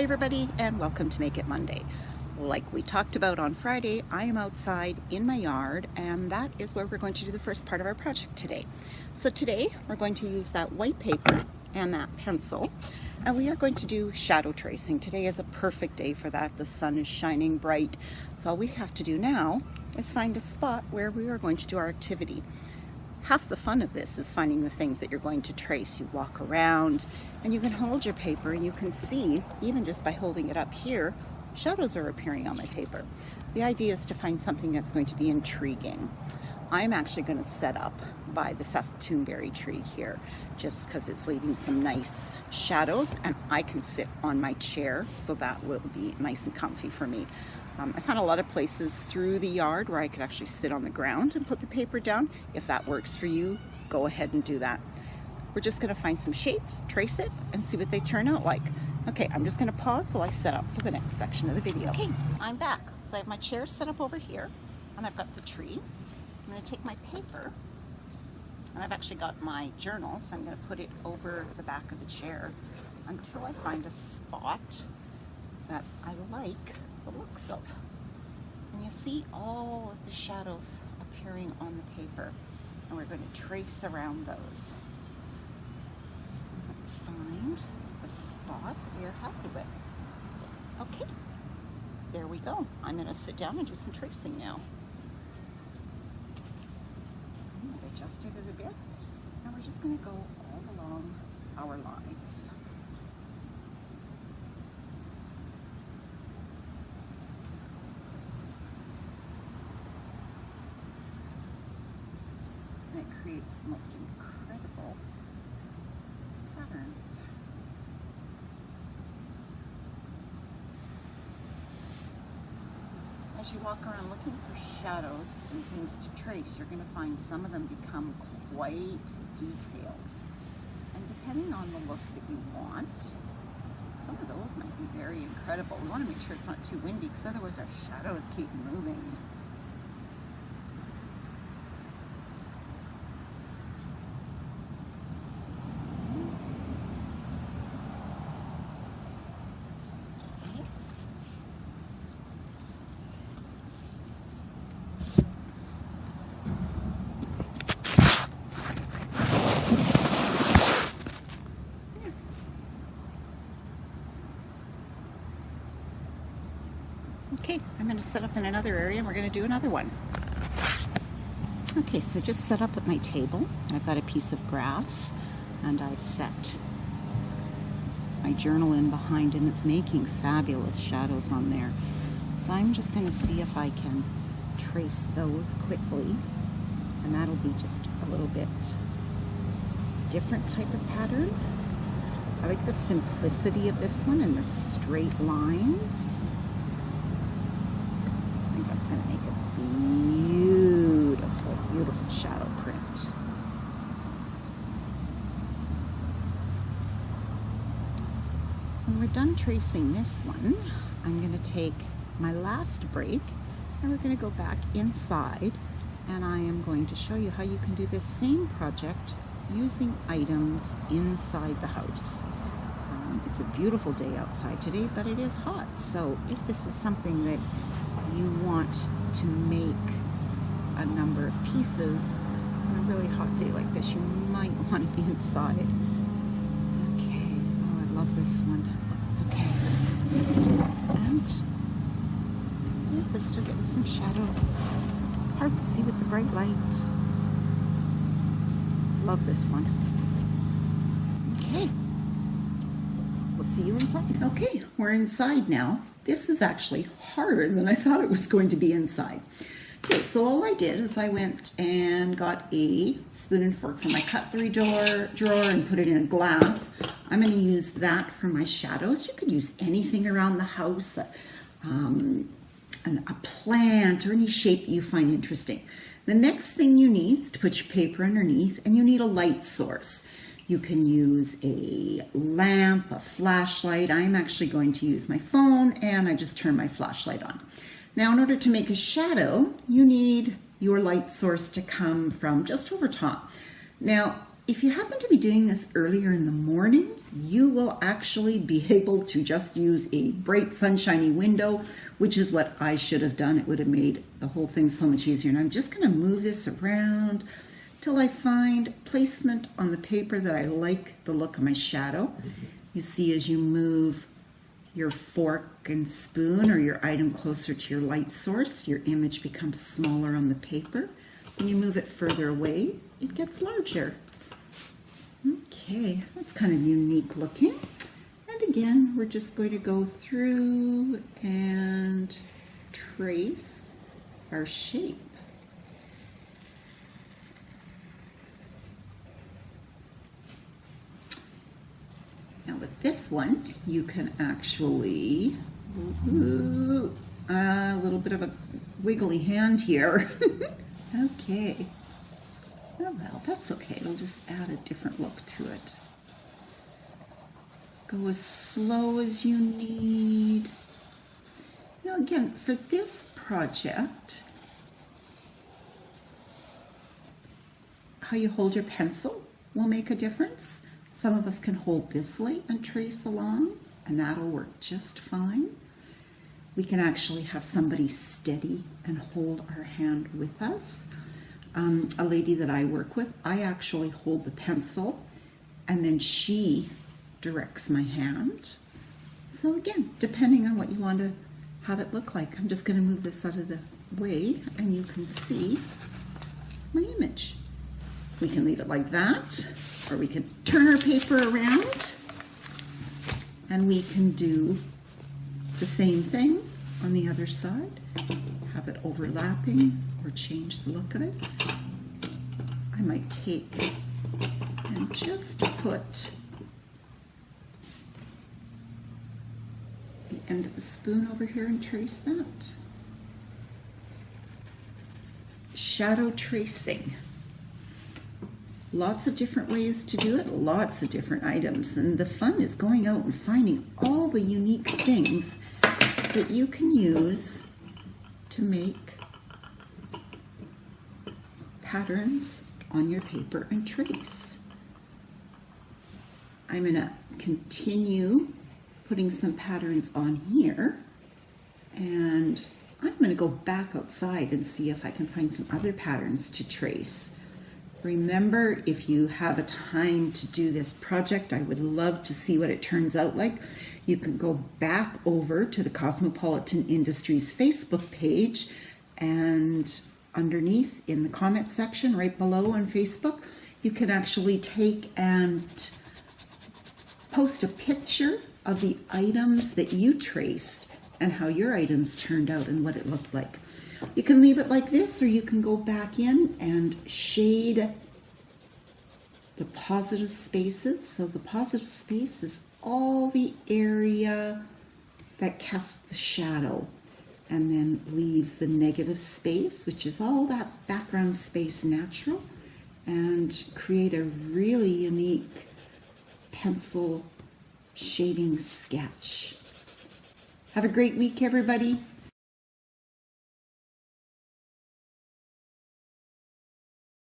Hi everybody, and welcome to Make It Monday. Like we talked about on Friday, I am outside in my yard, and that is where we're going to do the first part of our project today. So today we're going to use that white paper and that pencil, and we are going to do shadow tracing. Today is a perfect day for that. The sun is shining bright, so all we have to do now is find a spot where we are going to do our activity. Half the fun of this is finding the things that you're going to trace. You walk around and you can hold your paper and you can see, even just by holding it up here, shadows are appearing on my paper. The idea is to find something that's going to be intriguing. I'm actually going to set up by the Saskatoon berry tree here just because it's leaving some nice shadows, and I can sit on my chair, so that will be nice and comfy for me. I found a lot of places through the yard where I could actually sit on the ground and put the paper down. If that works for you, go ahead and do that. We're just going to find some shapes, trace it, and see what they turn out like. Okay, I'm just going to pause while I set up for the next section of the video. Okay, I'm back. So I have my chair set up over here, and I've got the tree. I'm going to take my paper, and I've actually got my journal, so I'm going to put it over the back of the chair until I find a spot that I like the looks of. And you see all of the shadows appearing on the paper, and we're going to trace around those. Let's find the spot we are happy with. Okay, there we go. I'm going to sit down and do some tracing now. I've adjusted it a bit, and we're just going to go all along our lines. And it creates the most incredible patterns. As you walk around looking for shadows and things to trace, you're going to find some of them become quite detailed. And depending on the look that you want, some of those might be very incredible. We want to make sure it's not too windy, because otherwise our shadows keep moving. Okay, I'm going to set up in another area and we're going to do another one. Okay, so just set up at my table. I've got a piece of grass and I've set my journal in behind, and it's making fabulous shadows on there. So I'm just going to see if I can trace those quickly, and that'll be just a little bit different type of pattern. I like the simplicity of this one and the straight lines. That's going to make a beautiful, beautiful shadow print. When we're done tracing this one, I'm going to take my last break and we're going to go back inside, and I am going to show you how you can do this same project using items inside the house. It's a beautiful day outside today, but it is hot. So if this is something that you want to make a number of pieces on a really hot day like this, you might want to be inside. Okay, oh, I love this one. Okay, and yeah, we're still getting some shadows. It's hard to see with the bright light. Love this one. Okay, we'll see you inside. Okay, we're inside now. This is actually harder than I thought it was going to be inside. Okay, so all I did is I went and got a spoon and fork from my cutlery drawer and put it in a glass. I'm going to use that for my shadows. You could use anything around the house, a plant or any shape that you find interesting. The next thing you need is to put your paper underneath, and you need a light source. You can use a lamp, a flashlight. I'm actually going to use my phone, and I just turn my flashlight on. Now, in order to make a shadow, you need your light source to come from just over top. Now, if you happen to be doing this earlier in the morning, you will actually be able to just use a bright sunshiny window, which is what I should have done. It would have made the whole thing so much easier. And I'm just going to move this around till I find placement on the paper that I like the look of my shadow. You see, as you move your fork and spoon or your item closer to your light source, your image becomes smaller on the paper. When you move it further away, it gets larger. Okay, that's kind of unique looking. And again, we're just going to go through and trace our shape. Now with this one, you can actually, a little bit of a wiggly hand here. Okay. Oh well, that's okay. It'll just add a different look to it. Go as slow as you need. Now again, for this project, how you hold your pencil will make a difference. Some of us can hold this way and trace along, and that'll work just fine. We can actually have somebody steady and hold our hand with us. A lady that I work with, I actually hold the pencil and then she directs my hand. So again, depending on what you want to have it look like, I'm just going to move this out of the way and you can see my image. We can leave it like that, or we can turn our paper around and we can do the same thing on the other side, have it overlapping or change the look of it. I might take and just put the end of the spoon over here and trace that. Shadow tracing. Lots of different ways to do it, lots of different items, and the fun is going out and finding all the unique things that you can use to make patterns on your paper and trace. I'm going to continue putting some patterns on here, and I'm going to go back outside and see if I can find some other patterns to trace. Remember, if you have a time to do this project, I would love to see what it turns out like. You can go back over to the Cosmopolitan Industries Facebook page, and underneath in the comment section right below on Facebook, you can actually take and post a picture of the items that you traced and how your items turned out and what it looked like. You can leave it like this, or you can go back in and shade the positive spaces. So the positive space is all the area that casts the shadow, and then leave the negative space, which is all that background space natural, and create a really unique pencil shading sketch. Have a great week, everybody.